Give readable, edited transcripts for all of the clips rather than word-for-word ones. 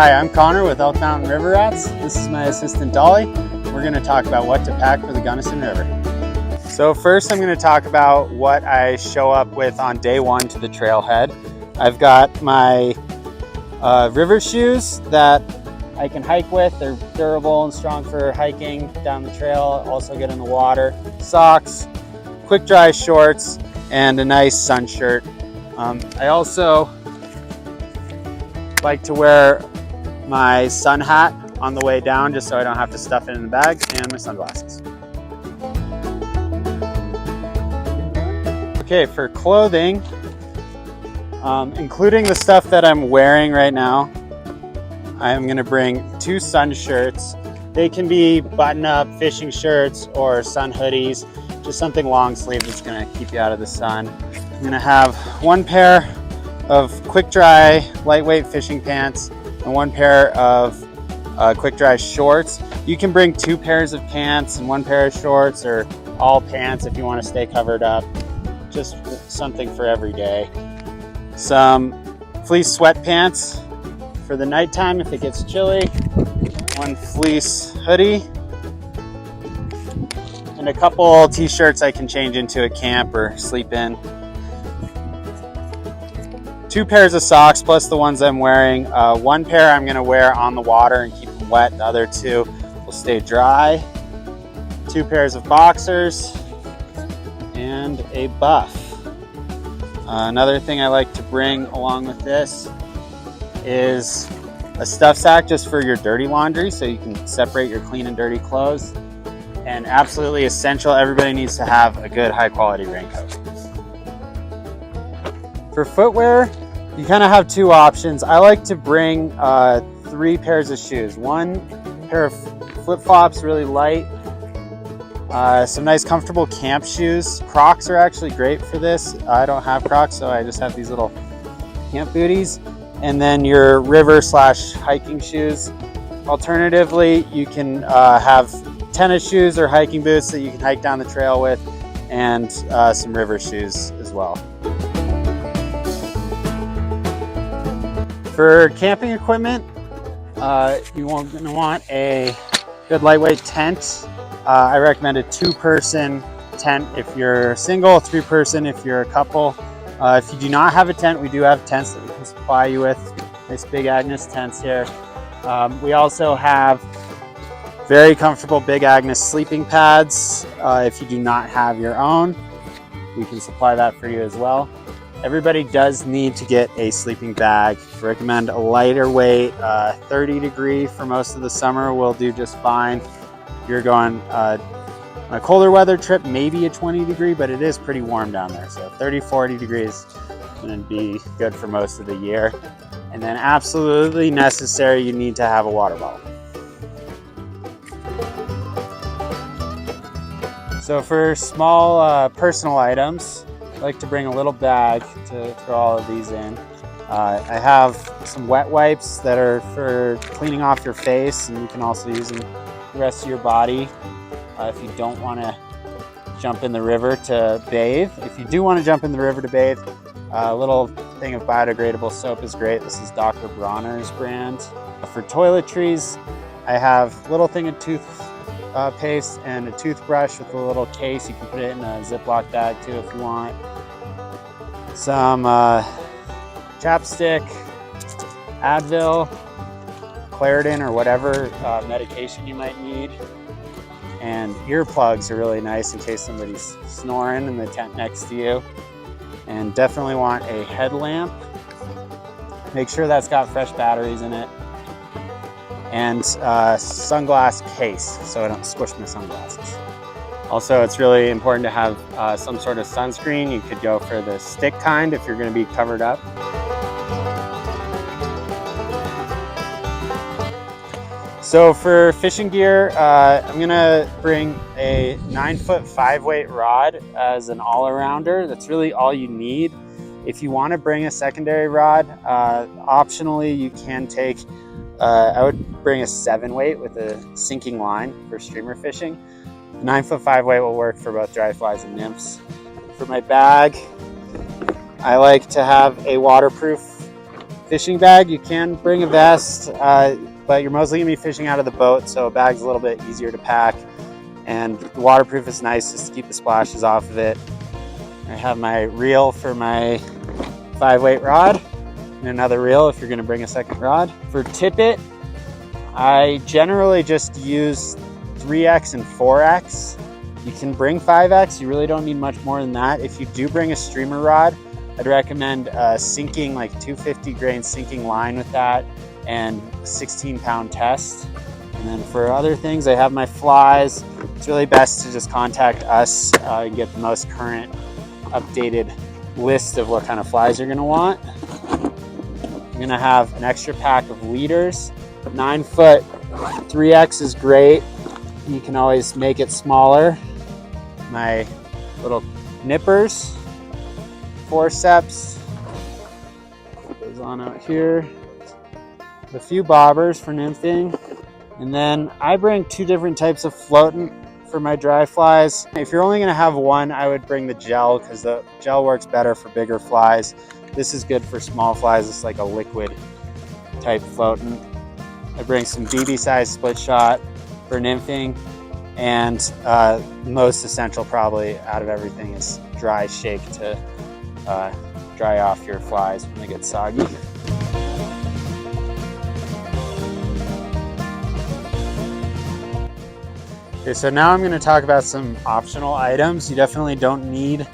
Hi, I'm Connor with Elk Mountain River Rats. This is my assistant Dolly. We're going to talk about what to pack for the Gunnison River. So first I'm going to talk about what I show up with on day one to the trailhead. I've got my river shoes that I can hike with. They're durable and strong for hiking down the trail, also good in the water. Socks, quick dry shorts, and a nice sun shirt. I also like to wear my sun hat on the way down just so I don't have to stuff it in the bag, and my sunglasses. Okay, for clothing, including the stuff that I'm wearing right now, I'm gonna bring 2 sun shirts. They can be button-up fishing shirts or sun hoodies, just something long sleeve that's gonna keep you out of the sun. I'm gonna have 1 pair of quick dry lightweight fishing pants and 1 pair of quick dry shorts. You can bring 2 pairs of pants and 1 pair of shorts, or all pants if you want to stay covered up. Just something for every day. Some fleece sweatpants for the nighttime if it gets chilly. 1 fleece hoodie. And a couple t-shirts I can change into at camp or sleep in. 2 pairs of socks plus the ones I'm wearing. 1 pair I'm gonna wear on the water and keep them wet. The other 2 will stay dry. 2 pairs of boxers and a buff. Another thing I like to bring along with this is a stuff sack just for your dirty laundry so you can separate your clean and dirty clothes. And absolutely essential, everybody needs to have a good high quality raincoat. For footwear, you kind of have 2 options. I like to bring 3 pairs of shoes. 1 pair of flip-flops, really light. Some nice comfortable camp shoes. Crocs are actually great for this. I don't have Crocs, so I just have these little camp booties. And then your river/hiking shoes. Alternatively, you can have tennis shoes or hiking boots that you can hike down the trail with, and some river shoes as well. For camping equipment, you're going to want a good lightweight tent. I recommend a 2-person tent if you're single, 3-person if you're a couple. If you do not have a tent, we do have tents that we can supply you with. Nice big Agnes tents here. We also have very comfortable Big Agnes sleeping pads. If you do not have your own, we can supply that for you as well. Everybody does need to get a sleeping bag. I recommend a lighter weight, 30 degree for most of the summer will do just fine. If you're going on a colder weather trip, maybe a 20 degree, but it is pretty warm down there. So 30, 40 degrees is gonna be good for most of the year. And then absolutely necessary, you need to have a water bottle. So for small personal items, I like to bring a little bag to throw all of these in. I have some wet wipes that are for cleaning off your face, and you can also use them the rest of your body if you don't want to jump in the river to bathe. If you do want to jump in the river to bathe, a little thing of biodegradable soap is great. This is Dr. Bronner's brand. For toiletries, I have a little thing of toothpaste and a toothbrush with a little case. You can put it in a Ziploc bag too if you want. Some chapstick, Advil, Claritin, or whatever medication you might need. And earplugs are really nice in case somebody's snoring in the tent next to you. And definitely want a headlamp. Make sure that's got fresh batteries in it. And sunglass case so I don't squish my sunglasses. Also, it's really important to have some sort of sunscreen. You could go for the stick kind if you're going to be covered up. So for fishing gear, I'm going to bring a 9-foot 5-weight rod as an all-arounder. That's really all you need. If you want to bring a secondary rod, optionally you can take I would bring a 7-weight with a sinking line for streamer fishing. 9-foot 5-weight will work for both dry flies and nymphs. For my bag, I like to have a waterproof fishing bag. You can bring a vest, but you're mostly gonna be fishing out of the boat, so a bag's a little bit easier to pack. And the waterproof is nice just to keep the splashes off of it. I have my reel for my 5-weight rod and another reel if you're gonna bring a second rod. For tippet, I generally just use 3X and 4X. You can bring 5X, you really don't need much more than that. If you do bring a streamer rod, I'd recommend sinking, like 250 grain sinking line with that and 16-pound test. And then for other things, I have my flies. It's really best to just contact us and get the most current updated list of what kind of flies you're gonna want. I'm gonna have an extra pack of leaders. 9-foot 3X is great. You can always make it smaller. My little nippers, forceps, goes on out here. A few bobbers for nymphing. And then I bring 2 different types of floatant for my dry flies. If you're only gonna have one, I would bring the gel because the gel works better for bigger flies. This is good for small flies. It's like a liquid type floatant. I bring some BB size split shot for nymphing. And most essential probably out of everything is dry shake to dry off your flies when they get soggy. Okay, so now I'm going to talk about some optional items. You definitely don't need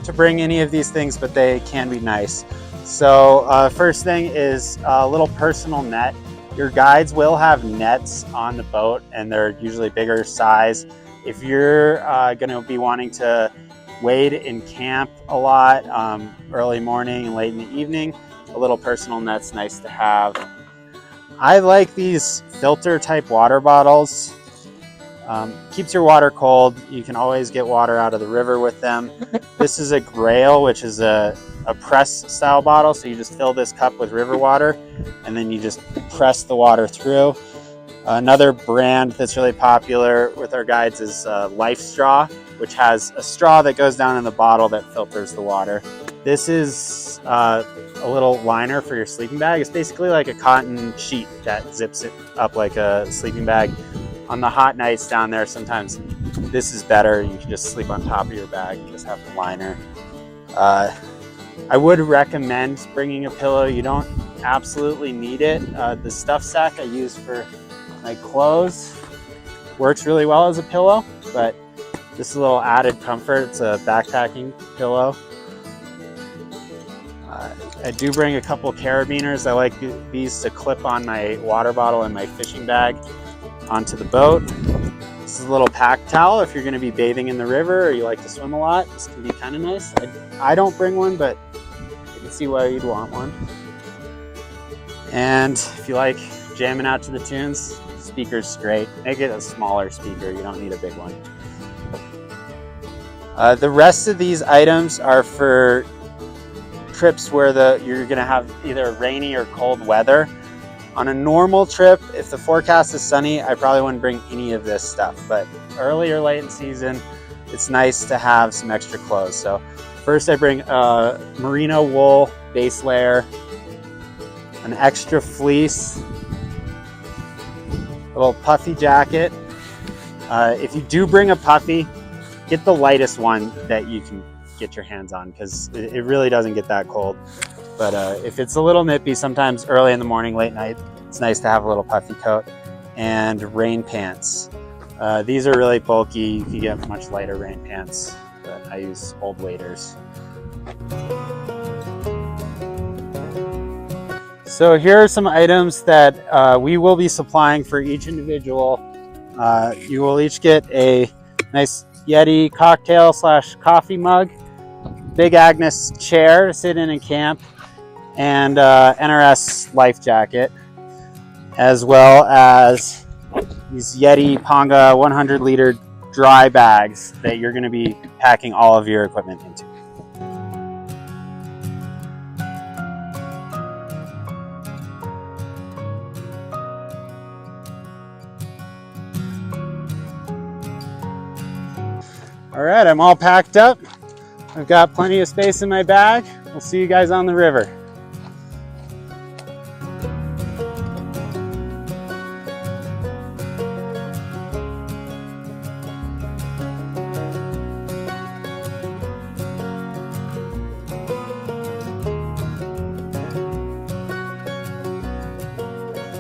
to bring any of these things, but they can be nice. So first thing is a little personal net. Your guides will have nets on the boat, and they're usually bigger size. If you're going to be wanting to wade in camp a lot, early morning and late in the evening, a little personal net's nice to have. I like these filter type water bottles. Keeps your water cold. You can always get water out of the river with them. This is a Grail, which is a press style bottle. So you just fill this cup with river water and then you just press the water through. Another brand that's really popular with our guides is Life Straw, which has a straw that goes down in the bottle that filters the water. This is a little liner for your sleeping bag. It's basically like a cotton sheet that zips it up like a sleeping bag. On the hot nights down there, sometimes this is better. You can just sleep on top of your bag, just have the liner. I would recommend bringing a pillow. You don't absolutely need it. The stuff sack I use for my clothes works really well as a pillow, but this is a little added comfort. It's a backpacking pillow. I do bring a couple carabiners. I like these to clip on my water bottle and my fishing bag onto the boat. This is a little pack towel if you're going to be bathing in the river or you like to swim a lot. This can be kind of nice. I don't bring one, but you can see why you'd want one. And if you like jamming out to the tunes, speaker's great. Make it a smaller speaker. You don't need a big one. The rest of these items are for trips where you're going to have either rainy or cold weather. On a normal trip, if the forecast is sunny, I probably wouldn't bring any of this stuff, but early or late in season, it's nice to have some extra clothes. So first I bring a merino wool base layer, an extra fleece, a little puffy jacket. If you do bring a puffy, get the lightest one that you can get your hands on because it really doesn't get that cold. But if it's a little nippy, sometimes early in the morning, late night, it's nice to have a little puffy coat. And rain pants. These are really bulky. You can get much lighter rain pants, but I use old waders. So here are some items that we will be supplying for each individual. You will each get a nice Yeti cocktail / coffee mug, Big Agnes chair to sit in camp, and NRS life jacket, as well as these Yeti Ponga 100-liter dry bags that you're going to be packing all of your equipment into. All right, I'm all packed up. I've got plenty of space in my bag. We'll see you guys on the river.